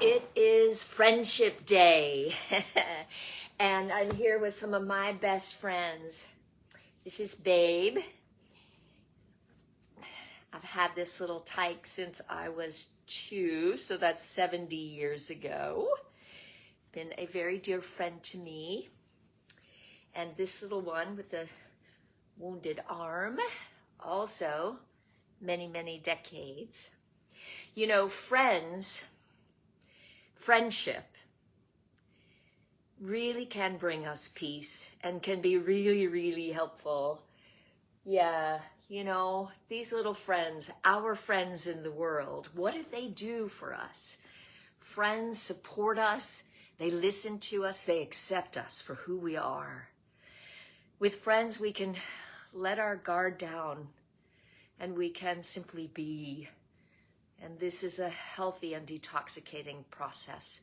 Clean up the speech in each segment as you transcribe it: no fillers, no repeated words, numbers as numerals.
It is Friendship Day, and I'm here with some of my best friends. This is Babe. I've had this little tyke since I was 2, so that's 70 years ago. Been a very dear friend to me. And this little one with the wounded arm, also many, many decades. You know, friendship really can bring us peace and can be really, really helpful. Yeah, you know, these little friends, our friends in the world, what do they do for us? Friends support us, they listen to us, they accept us for who we are. With friends, we can let our guard down and we can simply be. And this is a healthy and detoxicating process.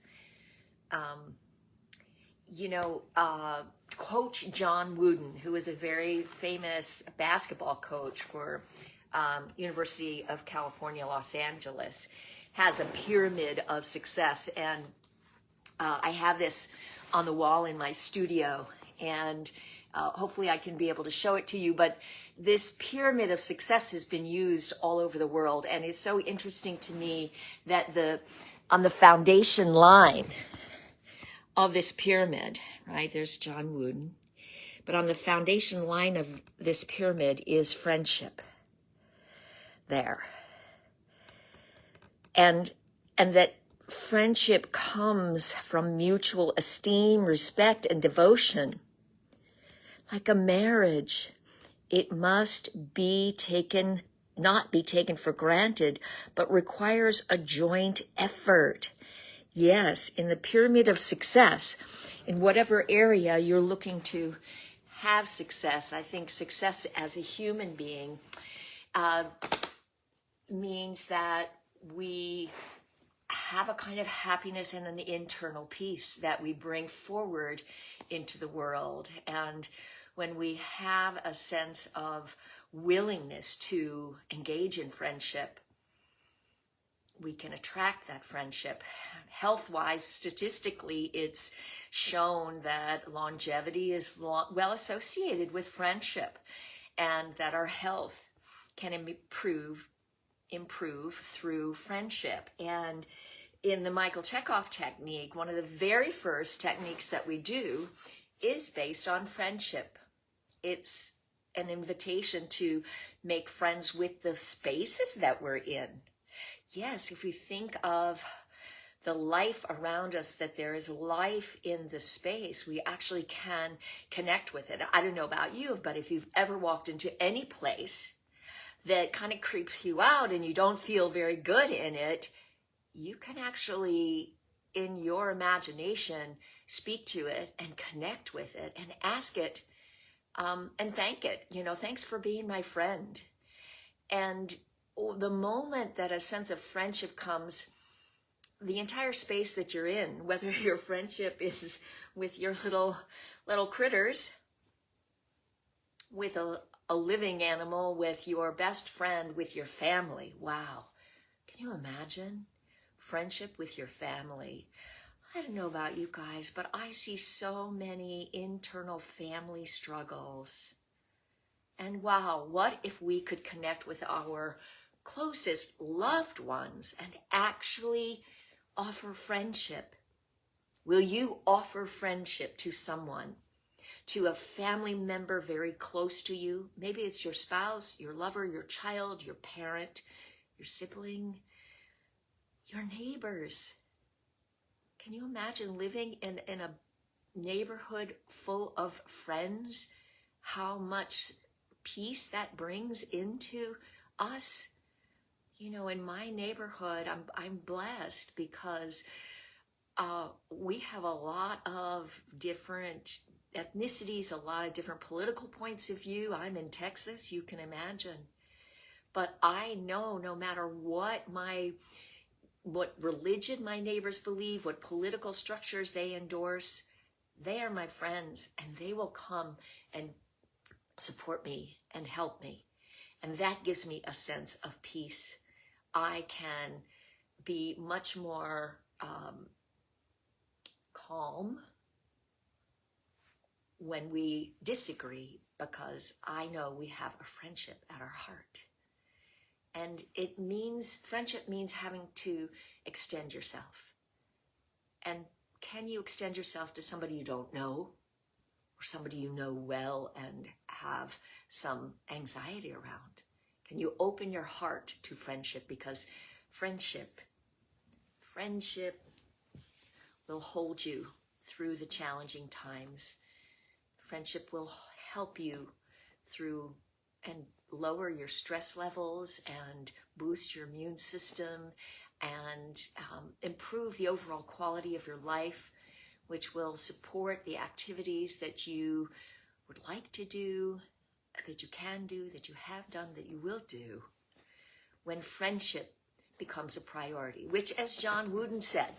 Coach John Wooden, who is a very famous basketball coach for University of California, Los Angeles, has a pyramid of success. And I have this on the wall in my studio, and hopefully I can be able to show it to you. But this pyramid of success has been used all over the world. And it's so interesting to me that on the foundation line of this pyramid, right, there's John Wooden. But on the foundation line of this pyramid is friendship there. And that friendship comes from mutual esteem, respect, and devotion. Like a marriage, it must not be taken for granted, but requires a joint effort. Yes, in the pyramid of success, in whatever area you're looking to have success, I think success as a human being means that we have a kind of happiness and an internal peace that we bring forward into the world. And when we have a sense of willingness to engage in friendship, we can attract that friendship. Health-wise, statistically, it's shown that longevity is well associated with friendship, and that our health can improve through friendship. And in the Michael Chekhov technique, one of the very first techniques that we do is based on friendship. It's an invitation to make friends with the spaces that we're in. Yes, if we think of the life around us, that there is life in the space, we actually can connect with it. I don't know about you, but if you've ever walked into any place that kind of creeps you out and you don't feel very good in it, you can actually, in your imagination, speak to it and connect with it and ask it and thank it. You know, thanks for being my friend. And the moment that a sense of friendship comes, the entire space that you're in, whether your friendship is with your little critters, with a living animal, with your best friend, with your family. Wow. Can you imagine friendship with your family? I don't know about you guys, but I see so many internal family struggles. And wow, what if we could connect with our closest loved ones and actually offer friendship? Will you offer friendship to someone, to a family member very close to you? Maybe it's your spouse, your lover, your child, your parent, your sibling, your neighbors. Can you imagine living in a neighborhood full of friends? How much peace that brings into us? You know, in my neighborhood, I'm blessed because we have a lot of different ethnicities, a lot of different political points of view. I'm in Texas, you can imagine. But I know no matter what religion my neighbors believe, what political structures they endorse, they are my friends, and they will come and support me and help me. And that gives me a sense of peace. I can be much more calm when we disagree, because I know we have a friendship at our heart. And it means, friendship means having to extend yourself. And can you extend yourself to somebody you don't know, or somebody you know well and have some anxiety around? Can you open your heart to friendship? Because friendship will hold you through the challenging times. Friendship will help you through and lower your stress levels and boost your immune system and improve the overall quality of your life, which will support the activities that you would like to do, that you can do, that you have done, that you will do, when friendship becomes a priority, which, as John Wooden said,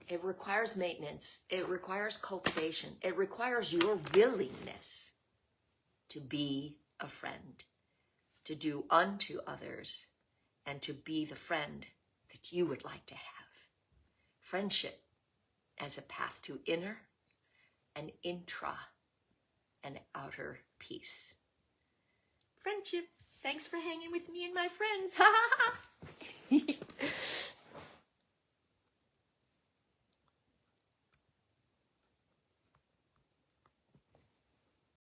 it requires maintenance, it requires cultivation, it requires your willingness to be a friend, to do unto others, and to be the friend that you would like to have. Friendship as a path to inner and intra and outer peace. Friendship, thanks for hanging with me and my friends.